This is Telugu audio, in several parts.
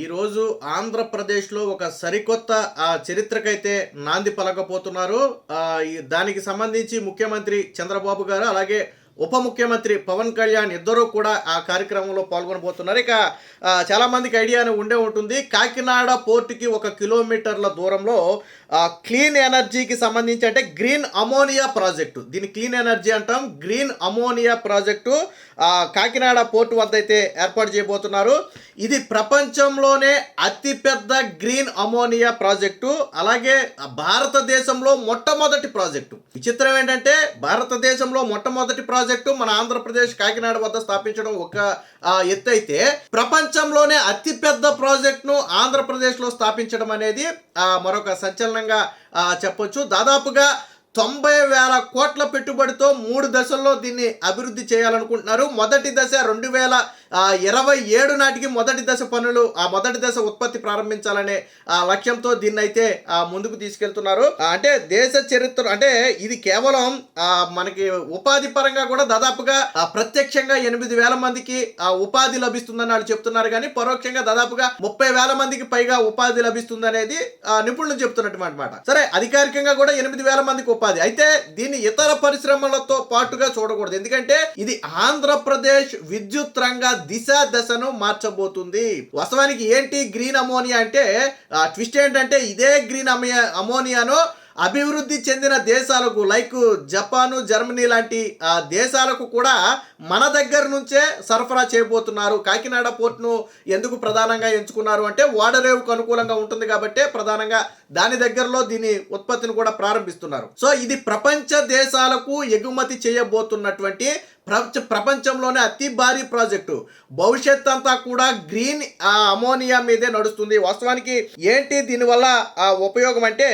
ఈరోజు ఆంధ్రప్రదేశ్లో ఒక సరికొత్త చరిత్రకైతే నాంది పలకపోతున్నారు. దానికి సంబంధించి ముఖ్యమంత్రి చంద్రబాబు గారు, అలాగే ఉప ముఖ్యమంత్రి పవన్ కళ్యాణ్ ఇద్దరూ కూడా ఆ కార్యక్రమంలో పాల్గొనబోతున్నారు. ఇక చాలామందికి ఐడియానే ఉండే ఉంటుంది. కాకినాడ పోర్టుకి 1 కిలోమీటర్ల దూరంలో క్లీన్ ఎనర్జీకి సంబంధించి, అంటే గ్రీన్ అమోనియా ప్రాజెక్టు, దీన్ని క్లీన్ ఎనర్జీ అంటాం, green ammonia project Kakinada port వద్ద అయితే ఏర్పాటు చేయబోతున్నారు. ఇది ప్రపంచంలోనే అతిపెద్ద గ్రీన్ అమోనియా ప్రాజెక్టు, అలాగే భారతదేశంలో మొట్టమొదటి ప్రాజెక్టు. విచిత్రం ఏంటంటే భారతదేశంలో మొట్టమొదటి ప్రాజెక్టు మన ఆంధ్రప్రదేశ్ కాకినాడ వద్ద స్థాపించడం ఒక ఎత్తు అయితే, ప్రపంచంలోనే అతిపెద్ద ప్రాజెక్టును ఆంధ్రప్రదేశ్లో స్థాపించడం అనేది మరొక సంచలనంగా చెప్పొచ్చు. దాదాపుగా 90,000 కోట్ల పెట్టుబడితో 3 దశల్లో దీన్ని అభివృద్ధి చేయాలనుకుంటున్నారు. మొదటి దశ 2027 నాటికి మొదటి దశ పనులు, మొదటి దశ ఉత్పత్తి ప్రారంభించాలనే లక్ష్యంతో దీన్ని అయితే ముందుకు తీసుకెళ్తున్నారు. అంటే దేశ చరిత్ర, అంటే ఇది కేవలం మనకి ఉపాధి పరంగా కూడా దాదాపుగా ప్రత్యక్షంగా 8,000 మందికి ఉపాధి లభిస్తుందని వాళ్ళు చెప్తున్నారు. కానీ పరోక్షంగా దాదాపుగా 30,000 మందికి పైగా ఉపాధి లభిస్తుంది అనేది నిపుణులు చెప్తున్నటువంటి మాట. సరే, అధికారికంగా కూడా 8,000 మందికి ఉపాధి. అయితే దీన్ని ఇతర పరిశ్రమలతో పాటుగా చూడకూడదు, ఎందుకంటే ఇది ఆంధ్రప్రదేశ్ విద్యుత్ రంగ దిశ దశను మార్చబోతుంది. వాస్తవానికి ఏంటి గ్రీన్ అమోనియా అంటే, ట్విస్ట్ ఏంటంటే ఇదే గ్రీన్ అమోనియాను అభివృద్ధి చెందిన దేశాలకు, లైక్ జపాను, జర్మనీ లాంటి దేశాలకు కూడా మన దగ్గర నుంచే సరఫరా చేయబోతున్నారు. కాకినాడ పోర్ట్ను ఎందుకు ప్రధానంగా ఎంచుకున్నారు అంటే, ఓడరేవుకు అనుకూలంగా ఉంటుంది కాబట్టి ప్రధానంగా దాని దగ్గరలో దీని ఉత్పత్తిని కూడా ప్రారంభిస్తున్నారు. సో ఇది ప్రపంచ దేశాలకు ఎగుమతి చేయబోతున్నటువంటి ప్రపంచంలోనే అతి భారీ ప్రాజెక్టు. భవిష్యత్ అంతా కూడా గ్రీన్ అమోనియా మీదే నడుస్తుంది. వాస్తవానికి ఏంటి దీనివల్ల ఉపయోగం అంటే,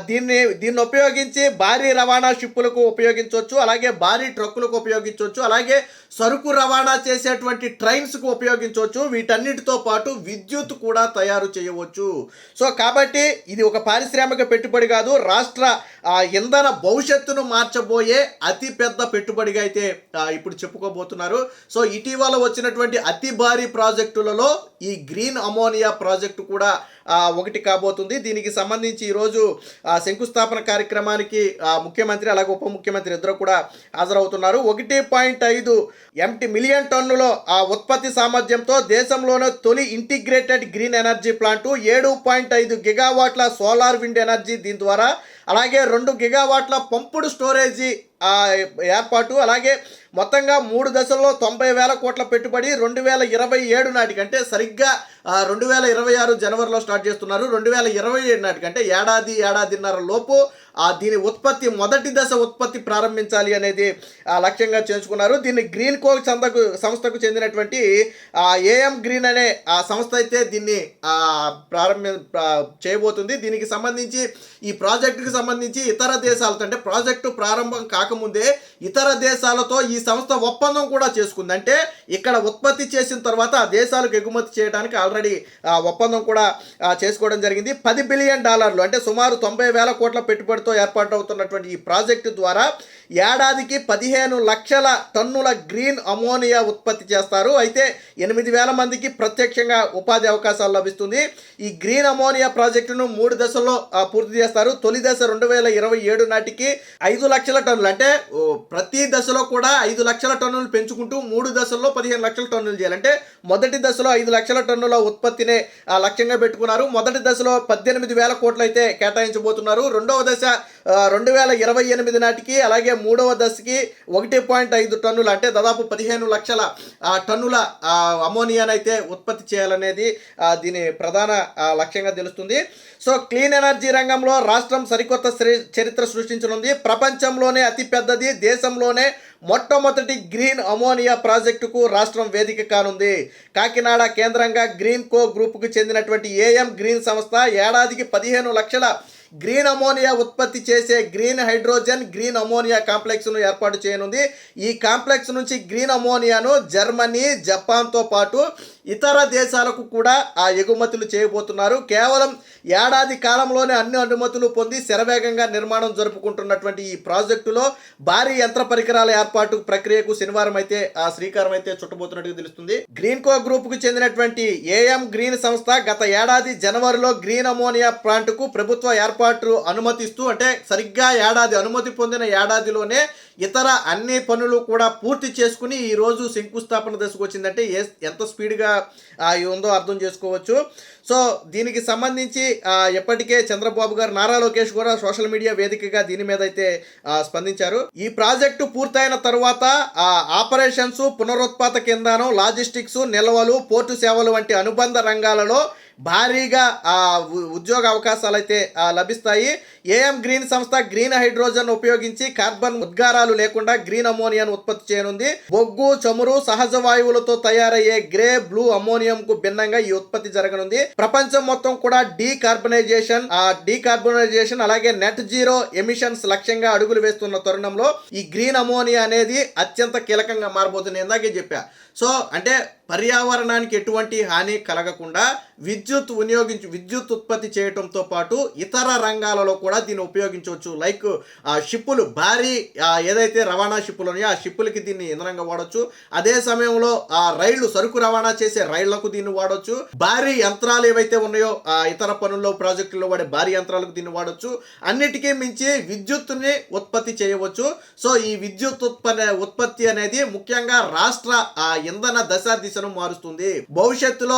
దీన్ని ఉపయోగించి భారీ రవాణా షిప్పులకు ఉపయోగించవచ్చు, అలాగే భారీ ట్రక్కులకు ఉపయోగించవచ్చు, అలాగే సరుకు రవాణా చేసేటువంటి ట్రైన్స్కు ఉపయోగించవచ్చు. వీటన్నిటితో పాటు విద్యుత్ కూడా తయారు చేయవచ్చు. సో కాబట్టి ఇది ఒక పారిశ్రామిక పెట్టుబడి కాదు, రాష్ట్ర ఇంధన భవిష్యత్తును మార్చబోయే అతి పెద్ద పెట్టుబడిగా అయితే ఇప్పుడు చెప్పుకోబోతున్నారు. సో ఇటీవల వచ్చినటువంటి అతి భారీ ప్రాజెక్టులలో ఈ గ్రీన్ అమోనియా ప్రాజెక్టు కూడా ఒకటి కాబోతుంది. దీనికి సంబంధించి ఈరోజు శంకుస్థాపన కార్యక్రమానికి ముఖ్యమంత్రి అలాగే ఉప ముఖ్యమంత్రి ఇద్దరు కూడా హాజరవుతున్నారు. 1.5 మిలియన్ టన్నుల ఉత్పత్తి సామర్థ్యంతో దేశంలోనే తొలి ఇంటిగ్రేటెడ్ గ్రీన్ ఎనర్జీ ప్లాంటు, 7.5 గిగావాట్ల సోలార్ విండ్ ఎనర్జీ దీని ద్వారా, అలాగే 2 గిగావాట్ల పంపుడు స్టోరేజీ ఏర్పాటు, అలాగే మొత్తంగా 3 దశల్లో 90,000 కోట్ల పెట్టుబడి 2027 నాటికి, అంటే సరిగ్గా 2026 జనవరిలో స్టార్ట్ చేస్తున్నారు. 2027 నాటికి, అంటే ఏడాదిన్నర లోపు దీని ఉత్పత్తి, మొదటి దశ ఉత్పత్తి ప్రారంభించాలి అనేది లక్ష్యంగా చేసుకున్నారు. దీన్ని గ్రీన్ కో సంస్థకు చెందినటువంటి ఏఎం గ్రీన్ అనే సంస్థ అయితే దీన్ని చేయబోతుంది. దీనికి సంబంధించి, ఈ ప్రాజెక్టుకి సంబంధించి ఇతర దేశాలతో, అంటే ప్రాజెక్టు ప్రారంభం కాకముందే ఇతర దేశాలతో ఈ సంస్థ ఒప్పందం కూడా చేసుకుంది. అంటే ఇక్కడ ఉత్పత్తి చేసిన తర్వాత ఆ దేశాలకు ఎగుమతి చేయడానికి ఆల్రెడీ ఒప్పందం కూడా చేసుకోవడం జరిగింది. $10 బిలియన్, అంటే సుమారు 90,000 కోట్ల పెట్టుబడితో ఏర్పాటు అవుతున్నటువంటి ఈ ప్రాజెక్టు ద్వారా ఏడాదికి 15 లక్షల టన్నుల గ్రీన్ అమోనియా ఉత్పత్తి చేస్తారు. అయితే 8,000 మందికి ప్రత్యక్షంగా ఉపాధి అవకాశాలు లభిస్తుంది. ఈ గ్రీన్ అమోనియా ప్రాజెక్టును 3 దశల్లో పూర్తి చేస్తారు. తొలి దశ 2027 నాటికి 5 లక్షల టన్నులు, అంటే ప్రతి దశలో కూడా 5 లక్షల టన్నులు పెంచుకుంటూ 3 దశల్లో 15 లక్షల టన్నులు చేయాలి. అంటే మొదటి దశలో 5 లక్షల టన్నుల ఉత్పత్తినే లక్ష్యంగా పెట్టుకున్నారు. మొదటి దశలో 18,000 కోట్లు అయితే కేటాయించబోతున్నారు. రెండవ దశ 2028 నాటికి, అలాగే మూడవ దశకి 1.5 టన్నులు, అంటే దాదాపు 15 లక్షల టన్నుల అమోనియానైతే ఉత్పత్తి చేయాలనేది దీని ప్రధాన లక్ష్యంగా తెలుస్తుంది. సో క్లీన్ ఎనర్జీ రంగంలో రాష్ట్రం సరికొత్త చరిత్ర సృష్టించనుంది. ప్రపంచంలోనే అతి పెద్దది, దేశంలోనే మొట్టమొదటి గ్రీన్ అమోనియా ప్రాజెక్టుకు రాష్ట్రం వేదిక కానుంది. కాకినాడ కేంద్రంగా గ్రీన్ కో గ్రూపుకు చెందినటువంటి ఏఎం గ్రీన్ సంస్థ ఏడాదికి 15 లక్షల గ్రీన్ అమోనియా ఉత్పత్తి చేసే గ్రీన్ హైడ్రోజన్, గ్రీన్ అమోనియా కాంప్లెక్స్ను ఏర్పాటు చేయనుంది. ఈ కాంప్లెక్స్ నుంచి గ్రీన్ అమోనియాను జర్మనీ, జపాన్తో పాటు ఇతర దేశాలకు కూడా ఆ ఎగుమతులు చేయబోతున్నారు. కేవలం ఏడాది కాలంలోనే అన్ని అనుమతులు పొంది శరవేగంగా నిర్మాణం జరుపుకుంటున్నటువంటి ఈ ప్రాజెక్టులో భారీ యంత్ర పరికరాల ఏర్పాటు ప్రక్రియకు శనివారం అయితే ఆ శ్రీకారం అయితే చుట్టబోతున్నట్టుగా తెలుస్తుంది. గ్రీన్కో గ్రూప్ కు చెందినటువంటి ఏఎం గ్రీన్ సంస్థ గత ఏడాది జనవరిలో గ్రీన్ అమోనియా ప్లాంట్ కు ప్రభుత్వ ఏర్పాటు అనుమతిస్తూ, అంటే సరిగ్గా ఏడాది అనుమతి పొందిన ఏడాదిలోనే ఇతర అన్ని పనులు కూడా పూర్తి చేసుకుని ఈ రోజు శంకుస్థాపన దశకు వచ్చిందంటే ఎంత స్పీడ్గా ఉందో అర్థం చేసుకోవచ్చు. సో దీనికి సంబంధించి ఎప్పటికే చంద్రబాబు గారు, నారా లోకేష్ కూడా సోషల్ మీడియా వేదికగా దీని మీద అయితే స్పందించారు. ఈ ప్రాజెక్టు పూర్తయిన తర్వాత ఆపరేషన్స్, పునరుత్పాదక ఇంధనం, లాజిస్టిక్స్, నిల్వలు, పోర్టు సేవలు వంటి అనుబంధ రంగాలలో భారీగా ఉద్యోగ అవకాశాలు అయితే లభిస్తాయి. ఏఎం గ్రీన్ సంస్థ గ్రీన్ హైడ్రోజన్ ఉపయోగించి కార్బన్ ఉద్గారాలు లేకుండా గ్రీన్ అమోనియాను ఉత్పత్తి చేయనుంది. బొగ్గు, చమురు, సహజ వాయువులతో తయారయ్యే గ్రే, బ్లూ అమోనియం కు భిన్నంగా ఈ ఉత్పత్తి జరగనుంది. ప్రపంచం మొత్తం కూడా డీకార్బనైజేషన్ అలాగే నెట్ జీరో ఎమిషన్స్ లక్ష్యంగా అడుగులు వేస్తున్న తరుణంలో ఈ గ్రీన్ అమోనియా అనేది అత్యంత కీలకంగా మారబోతుంది. ఇందాకే చెప్పా. సో అంటే పర్యావరణానికి ఎటువంటి హాని కలగకుండా విద్యుత్ ఉత్పత్తి చేయడంతో పాటు ఇతర రంగాలలో కూడా దీన్ని ఉపయోగించవచ్చు. లైక్ షిప్పులు, భారీ ఏదైతే రవాణా షిప్పులు ఉన్నాయో ఆ షిప్పులకి దీన్ని ఇంధనంగా వాడచ్చు. అదే సమయంలో రైళ్లు, సరుకు రవాణా చేసే రైళ్లకు దీన్ని వాడచ్చు. భారీ యంత్రాలు ఏవైతే ఉన్నాయో ఇతర పనుల్లో ప్రాజెక్టుల్లో వాడే భారీ యంత్రాలకు దీన్ని వాడచ్చు. అన్నిటికీ మించి విద్యుత్తుని ఉత్పత్తి చేయవచ్చు. సో ఈ విద్యుత్ ఉత్పత్తి అనేది ముఖ్యంగా రాష్ట్ర ఇంధన దిశను మారుస్తుంది. భవిష్యత్తులో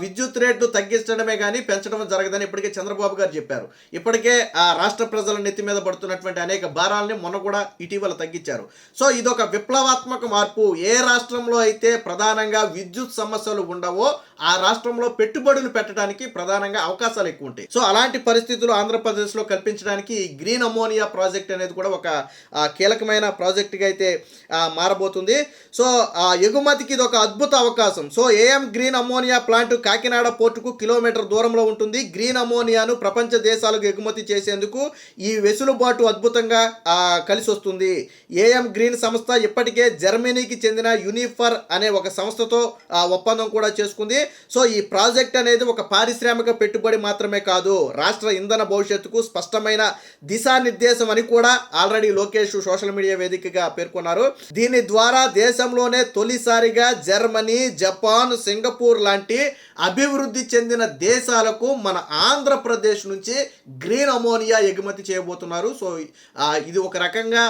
విద్యుత్ రేట్లు తగ్గించడమే కానీ పెంచడం జరగదని ఇప్పటికే చంద్రబాబు గారు చెప్పారు. ఇప్పటికే రాష్ట్ర ప్రజల నెత్తి మీద పడుతున్నటువంటి అనేక భారాలని మొన్న కూడా ఇటీవల తగ్గించారు. సో ఇదొక విప్లవాత్మక మార్పు. ఏ రాష్ట్రంలో అయితే ప్రధానంగా విద్యుత్ సమస్యలు ఉండవో ఆ రాష్ట్రంలో పెట్టుబడులు పెట్టడానికి ప్రధానంగా అవకాశాలు ఎక్కువ ఉంటాయి. సో అలాంటి పరిస్థితులు ఆంధ్రప్రదేశ్లో కల్పించడానికి ఈ గ్రీన్ అమోనియా ప్రాజెక్ట్ అనేది కూడా ఒక కీలకమైన ప్రాజెక్టుగా అయితే మారబోతుంది. సో ఎగుమతికి ఇది ఒక అద్భుత అవకాశం. So AM green ammonia plant Kakinada పోర్టుకు కిలోమీటర్ దూరంలో ఉంటుంది. గ్రీన్ అమోనియాను ప్రపంచ దేశాలకు ఎగుమతి చేసేందుకు ఈ వెసులుబాటు అద్భుతంగా కలిసి వస్తుంది. ఏఎం గ్రీన్ సంస్థ ఇప్పటికే జర్మనీకి చెందిన యూనిఫర్ అనే ఒక సంస్థతో ఒప్పందం కూడా చేసుకుంది. సో ఈ ప్రాజెక్ట్ అనేది ఒక పారిశ్రామిక పెట్టుబడి మాత్రమే కాదు, రాష్ట్ర ఇంధన భవిష్యత్తుకు స్పష్టమైన దిశానిర్దేశం అని కూడా ఆల్రెడీ లోకేష్ సోషల్ మీడియా వేదికగా పేర్కొన్నారు. దీని ద్వారా దేశంలోనే తొలిసారిగా జర్మనీ, జపాన్, సింగపూర్ లాంటి అభివృద్ధి చెందిన దేశాలకు మన ఆంధ్రప్రదేశ్ నుంచి గ్రీన్ అమోనియా ఎగుమతి చేయబోతున్నారు. సో ఇది ఒక రకంగా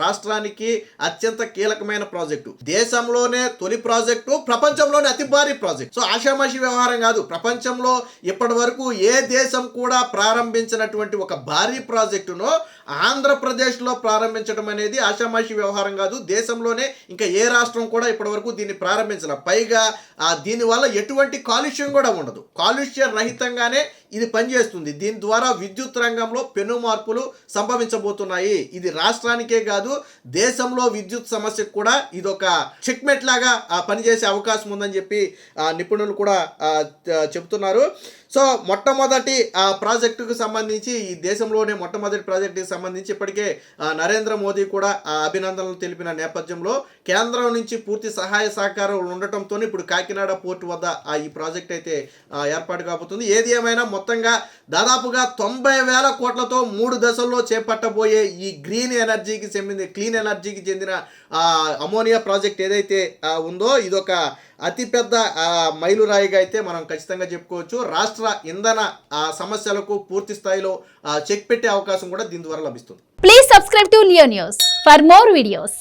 రాష్ట్రానికి అత్యంత కీలకమైన ప్రాజెక్టు. దేశంలోనే తొలి ప్రాజెక్టు, ప్రపంచంలోనే అతి భారీ ప్రాజెక్ట్. సో ఆషామాషి వ్యవహారం కాదు. ప్రపంచంలో ఇప్పటి వరకు ఏ దేశం కూడా ప్రారంభించినటువంటి ఒక భారీ ప్రాజెక్టును ఆంధ్రప్రదేశ్లో ప్రారంభించడం అనేది ఆషామాషి వ్యవహారం కాదు. దేశంలోనే ఇంకా ఏ రాష్ట్రం కూడా ఇప్పటి వరకు దీన్ని ప్రారంభించాల. పైగా దీనివల్ల ఎటువంటి కాలుష్యం కూడా ఉండదు. కాలుష్య రహితంగానే ఇది పనిచేస్తుంది. దీని ద్వారా విద్యుత్ రంగంలో పెను మార్పులు సంభవించబోతున్నాయి. ఇది రాష్ట్రానికే కాదు, దేశంలో విద్యుత్ సమస్యకు కూడా ఇదొక చెక్మెట్ లాగా పనిచేసే అవకాశం ఉందని చెప్పి నిపుణులు కూడా చెబుతున్నారు. సో మొట్టమొదటి ప్రాజెక్టుకు సంబంధించి, ఈ దేశంలోనే మొట్టమొదటి ప్రాజెక్టుకి సంబంధించి ఇప్పటికే నరేంద్ర మోదీ కూడా అభినందనలు తెలిపిన నేపథ్యంలో కేంద్రం నుంచి పూర్తి సహాయ సహకారం ఉండటంతో ఇప్పుడు కాకినాడ పోర్టు వద్ద ఈ ప్రాజెక్ట్ అయితే ఏర్పాటు కాబోతుంది. ఏది ఏమైనా మొత్తంగా దాదాపుగా 90,000 కోట్లతో 3 దశల్లో చేపట్టబోయే ఈ క్లీన్ ఎనర్జీకి చెందిన అమోనియా ప్రాజెక్ట్ ఏదైతే ఉందో ఇదొక అతిపెద్ద మైలురాయిగా అయితే మనం ఖచ్చితంగా చెప్పుకోవచ్చు. రాష్ట్ర ఇంధన సమస్యలకు పూర్తి స్థాయిలో చెక్ పెట్టే అవకాశం కూడా దీని ద్వారా లభిస్తుంది. Please subscribe to Leo news for more videos.